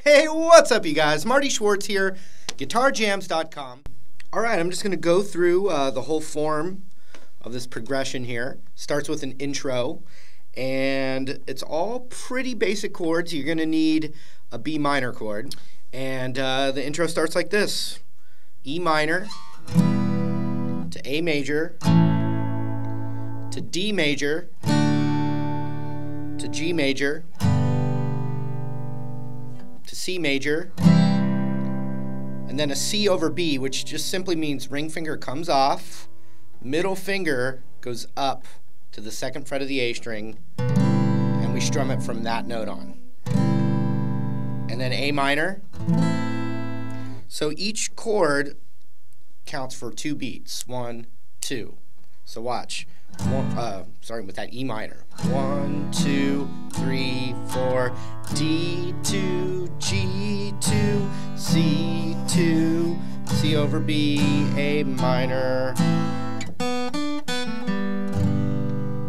Hey, what's up, you guys? Marty Schwartz here, GuitarJams.com. All right, I'm just going to go through the whole form of this progression here. Starts with an intro, and it's all pretty basic chords. You're going to need a B minor chord, and the intro starts like this: E minor to A major to D major to G major to C major, and then a C over B, which just simply means ring finger comes off, middle finger goes up to the second fret of the A string, and we strum it from that note on. And then A minor. So each chord counts for 2 beats. 1, 2. So watch. Starting with that E minor. 1, 2, 3, 4. D2, G2, C2, C over B, A minor.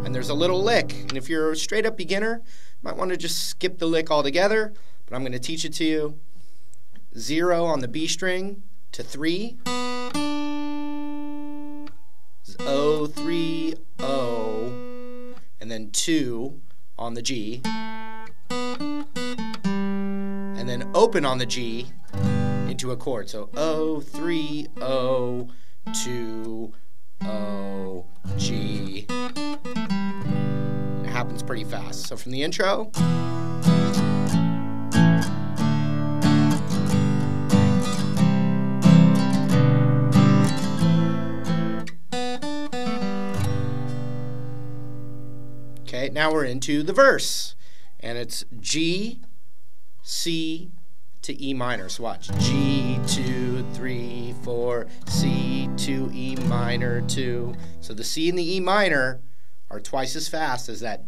And there's a little lick. And if you're a straight up beginner, you might want to just skip the lick altogether. But I'm going to teach it to you. 0 on the B string to 3. 0, 3, 0, and then 2 on the G, and then open on the G into a chord. So 0, 3, 0, 2, 0, G. It happens pretty fast. So from the intro. Okay, now we're into the verse, and it's G, C to E minor. So watch. G, 2, 3, 4, C, 2, E minor, 2. So the C and the E minor are twice as fast as that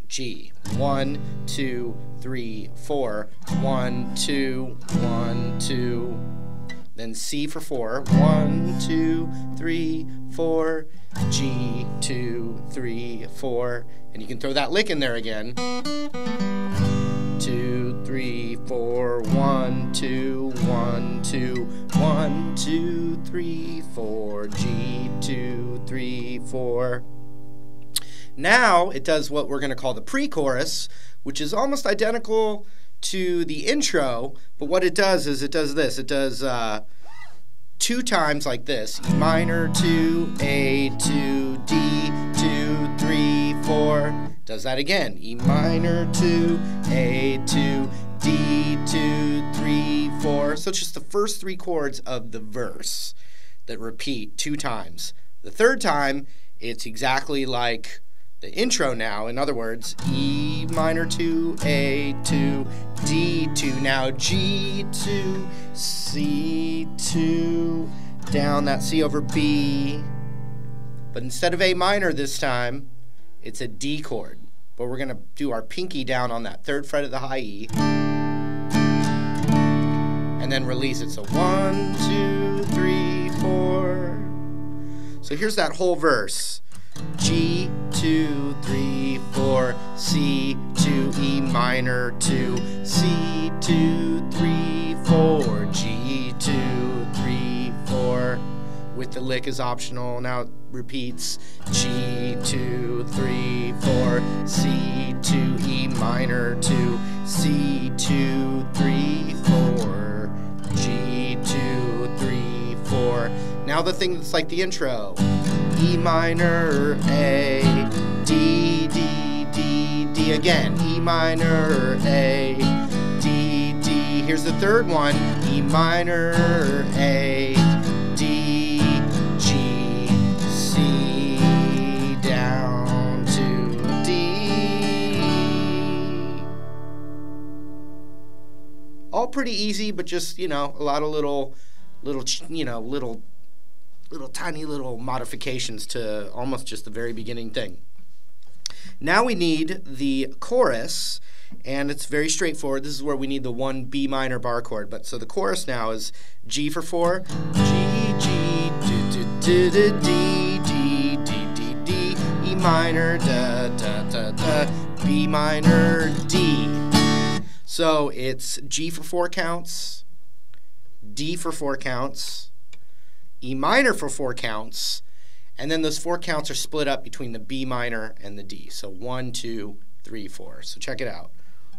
G. 1, 2, 3, 4. 1, 2, 1, 2. Then C for 4. 1, 2, 3, 4. G, 2, 3, 4. And you can throw that lick in there again. 2, 3, 4. 1, 2, 1, 2. 1, 2, 3, 4. G, 2, 3, 4. Now it does what we're going to call the pre-chorus, which is almost identical to the intro, but what it does is it does this. It does 2 times like this: E minor, 2, A, 2, D, 2, 3, 4. Does that again: E minor, 2, A, 2, D, 2, 3, 4. So it's just the first 3 chords of the verse that repeat 2 times. The third time, it's exactly like the intro now. In other words, E minor, 2, A, 2, D, 2. Now G2, C2, down that C over B. But instead of A minor this time, it's a D chord. But we're going to do our pinky down on that 3rd fret of the high E. And then release it. So 1, 2, 3, 4. So here's that whole verse. G, 2, 3, 4, C, 2, E minor, 2, C, 2, 3, 4, G, 2, 3, 4. With the lick is optional. Now it repeats. G, 2, 3, 4, C, 2, E minor, 2, C, 2, 3, 4, G, 2, 3, 4. Now the thing that's like the intro. E minor, A, D, D, D, D again. E minor, A, D, D. Here's the third one. E minor, A, D, G, C, down to D. All pretty easy, but just, you know, a lot of little tiny little modifications to almost just the very beginning thing. Now we need the chorus, and it's very straightforward. This is where we need the 1 B minor bar chord. But so the chorus now is G for 4, G, G, D, D, D, D, D, D, D, D, E minor, da, da, da, da, B minor, D. So it's G for 4 counts, D for 4 counts, E minor for 4 counts, and then those 4 counts are split up between the B minor and the D. So 1, 2, 3, 4. So check it out.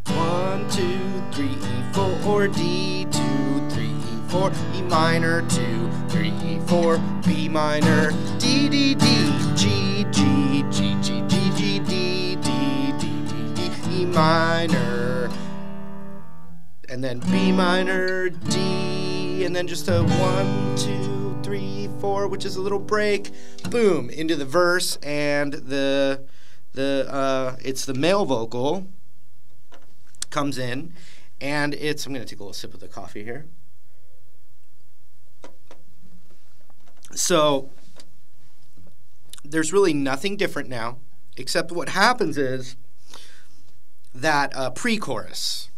1, 2, 3, 4, D, 2, 3, 4, E minor, 2, 3, 4, B minor, D, D, D, G, G, G, G, G, G, D, D, D, D, D, E minor, and then B minor, D, and then just a 1, 2, 3, 4, which is a little break, boom, into the verse, and it's the male vocal comes in, and I'm going to take a little sip of the coffee here. So there's really nothing different now, except what happens is that pre-chorus,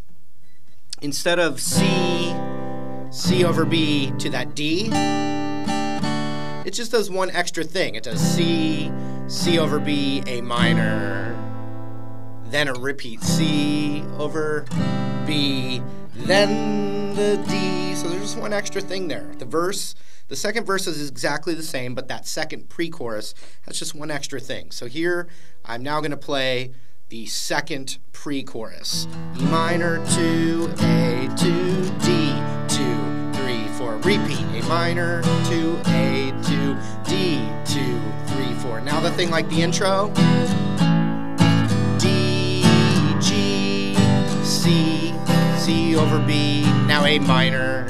instead of C over B to that D, it just does one extra thing. It does C over B, A minor, then a repeat C over B, then the D. So there's just one extra thing there. The second verse is exactly the same, but that second pre-chorus has just one extra thing. So here, I'm now going to play the second pre-chorus. E minor, 2, A, 2, D, 2, 3, 4. Repeat. A minor, 2, A, 2, D, 2, 3, 4. Now the thing like the intro. D, G, C, C over B. Now A minor,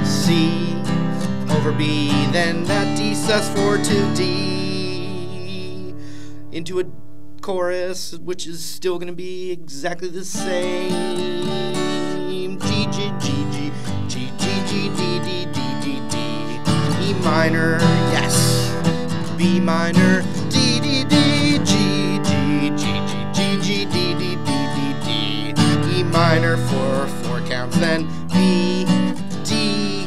C over B. Then that D sus4 to D into a chorus, which is still going to be exactly the same. G, G, G, G, G, G, G, D, D, D, D, D. E minor, yes. B minor, D, D, D, G, G, G, G, G, G, D, D, D, D, D. E minor for 4 counts, then B, D,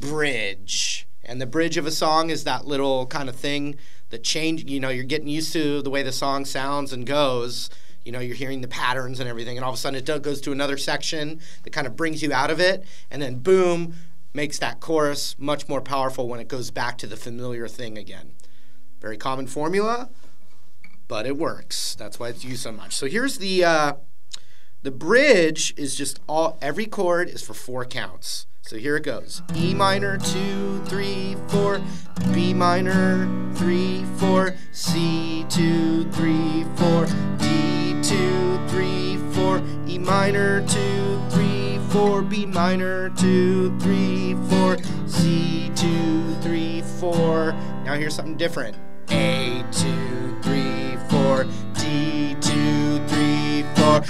bridge. And the bridge of a song is that little kind of thing that change, you're getting used to the way the song sounds and goes. You're hearing the patterns and everything, and all of a sudden it goes to another section that kind of brings you out of it, and then boom, makes that chorus much more powerful when it goes back to the familiar thing again. Very common formula, but it works. That's why it's used so much. So here's the bridge is just every chord is for 4 counts. So here it goes. E minor, 2, 3, 4, B minor, 3, 4, C, 2, 3, 4, D, 2, 3, 4, E minor, 2, 3, 4, B minor, 2, 3, 4, C, 2, 3, 4. Now here's something different. A, 2, 3, 4, D, 2, 3, 4.